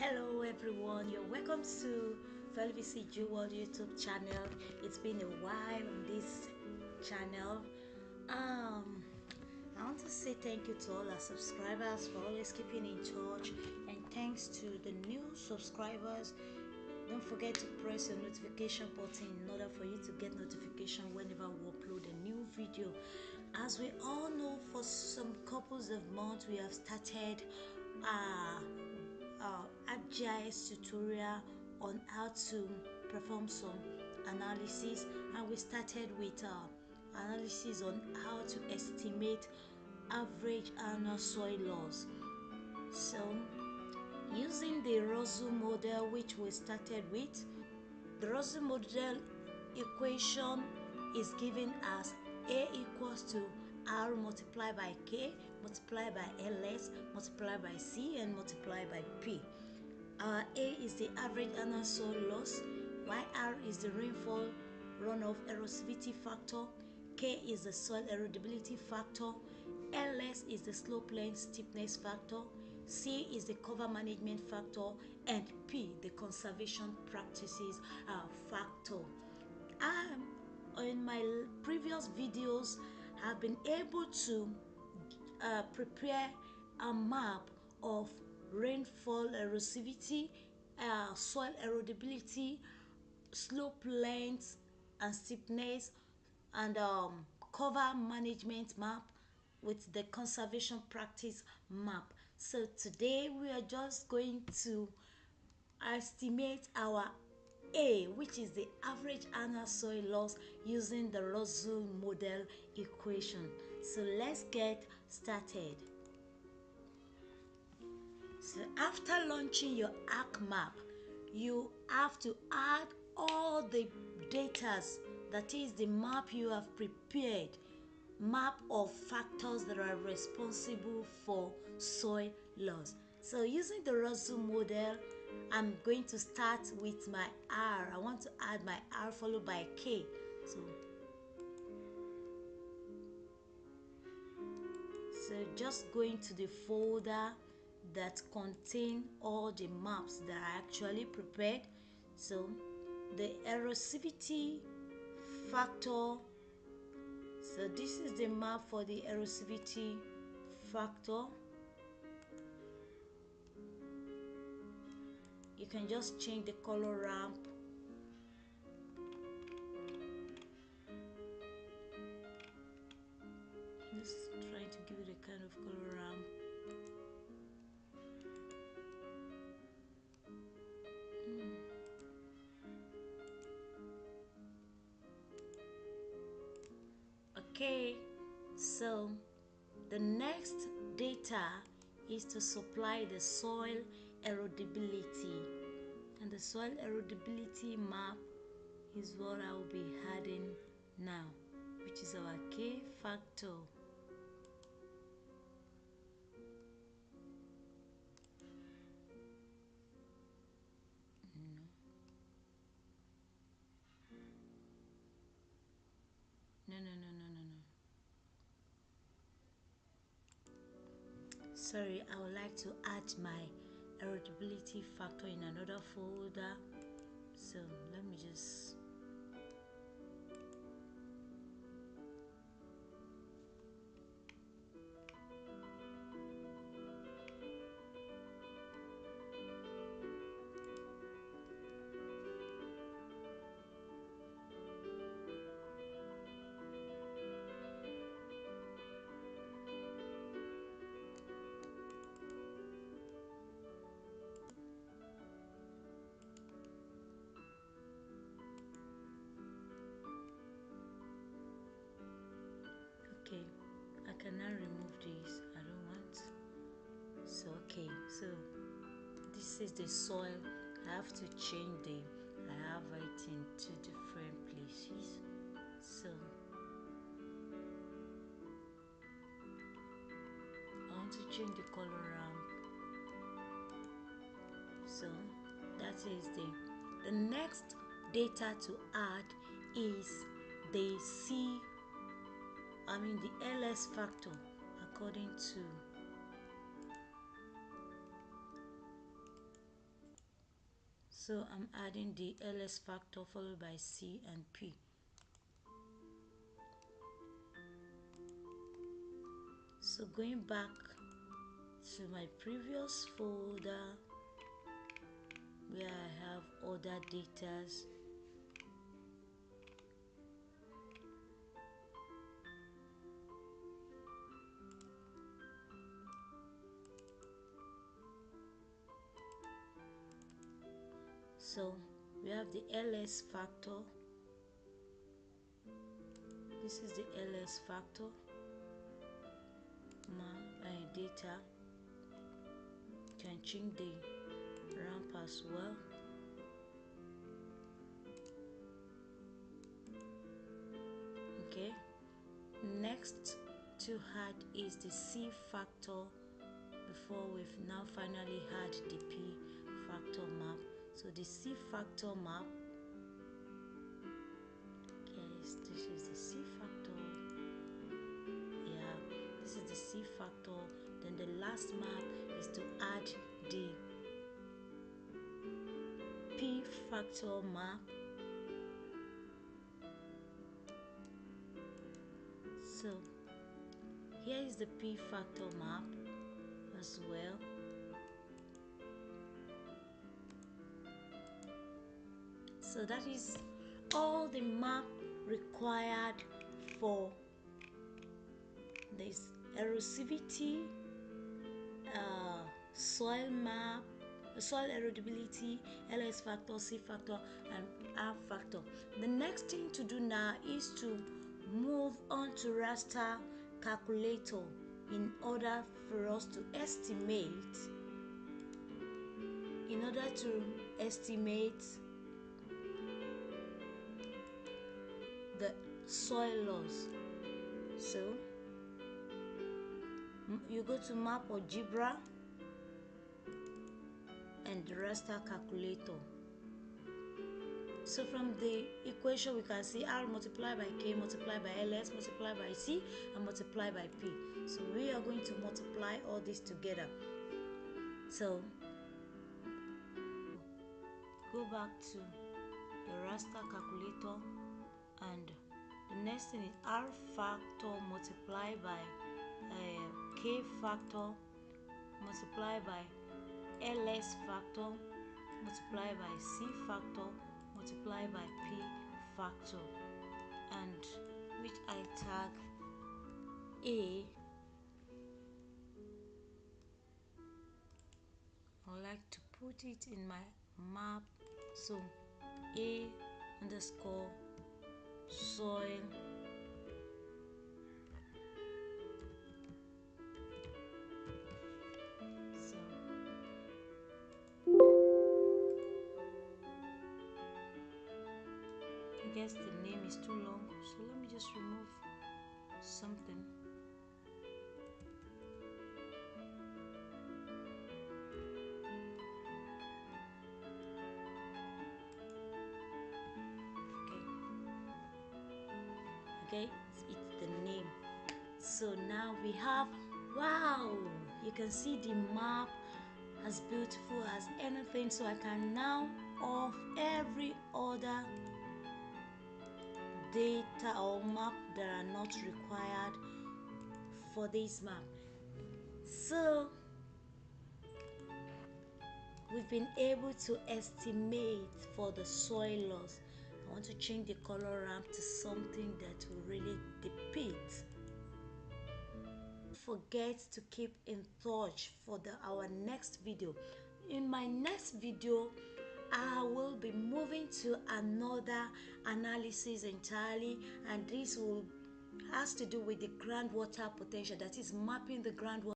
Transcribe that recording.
Hello everyone, you're welcome to VC Jewel YouTube channel. It's been a while on this channel. I want to say thank you to all our subscribers for always keeping in touch, and thanks to the new subscribers. Don't forget to press your notification button in order for you to get notification whenever we upload a new video. As we all know, for some couples of months we have started ArcGIS tutorial on how to perform some analysis, and we started with analysis on how to estimate average annual soil loss. So using the RUSLE model which we started with, the RUSLE model equation is given as A equals to R multiplied by K multiplied by LS multiplied by C and multiplied by P. A is the average annual soil loss, while R is the rainfall runoff erosivity factor, K is the soil erodibility factor, LS is the slope length steepness factor, C is the cover management factor, and P the conservation practices factor. In my previous videos, I've been able to prepare a map of rainfall erosivity, soil erodibility, slope length and steepness, and cover management map with the conservation practice map. So today we are just going to estimate our A, which is the average annual soil loss, using the RUSLE model equation. So let's get started. So after launching your ArcMap, you have to add all the data, that is the map you have prepared, map of factors that are responsible for soil loss. So using the RUSLE model, I'm going to start with my R. I want to add my R followed by K. So just going to the folder that contain all the maps that I actually prepared. So the erosivity factor, so this is the map for the erosivity factor. You can just change the color ramp. Just trying to give it a kind of color ramp. Okay, so the next data is to supply the soil erodibility, and the soil erodibility map is what I will be adding now, which is our K factor. No. Sorry, I would like to add my erodibility factor in another folder. So let me just okay, I can now remove this. I don't want. So okay, so this is the soil. I have to change I have it in two different places. So I want to change the color ramp. So that is the next data to add is the the LS factor, according to So I'm adding the ls factor followed by C and P. So going back to my previous folder where I have other datas, so we have the ls factor. This is the ls factor data. Can change the ramp as well. Okay, next to add is the C factor before we've now finally had the P factor map. So the C factor map, yes, this is the C factor. Yeah, this is the C factor. Then the last map is to add the P factor map. So here is the P factor map as well. So that is all the map required for this erosivity, soil map, soil erodibility, ls factor, C factor, and R factor. The next thing to do now is to move on to raster calculator in order for us to estimate the soil loss. So you go to map algebra and raster calculator. So from the equation we can see R multiplied by K multiplied by LS multiplied by C and multiplied by P. So we are going to multiply all this together. So go back to the raster calculator, and the next thing is R factor multiplied by K factor multiplied by LS factor multiplied by C factor multiplied by P factor, and which I tag A. I would like to put it in my map. So A underscore soil I guess the name is too long, so let me just remove something. Okay, it's the name. So now we have, wow, you can see the map as beautiful as anything. So I can now off every other data or map that are not required for this map. So we've been able to estimate for the soil loss. I want to change the color ramp to something that will really depict. Don't forget to keep in touch for our next video. In my next video, I will be moving to another analysis entirely, and this will has to do with the groundwater potential, that is mapping the groundwater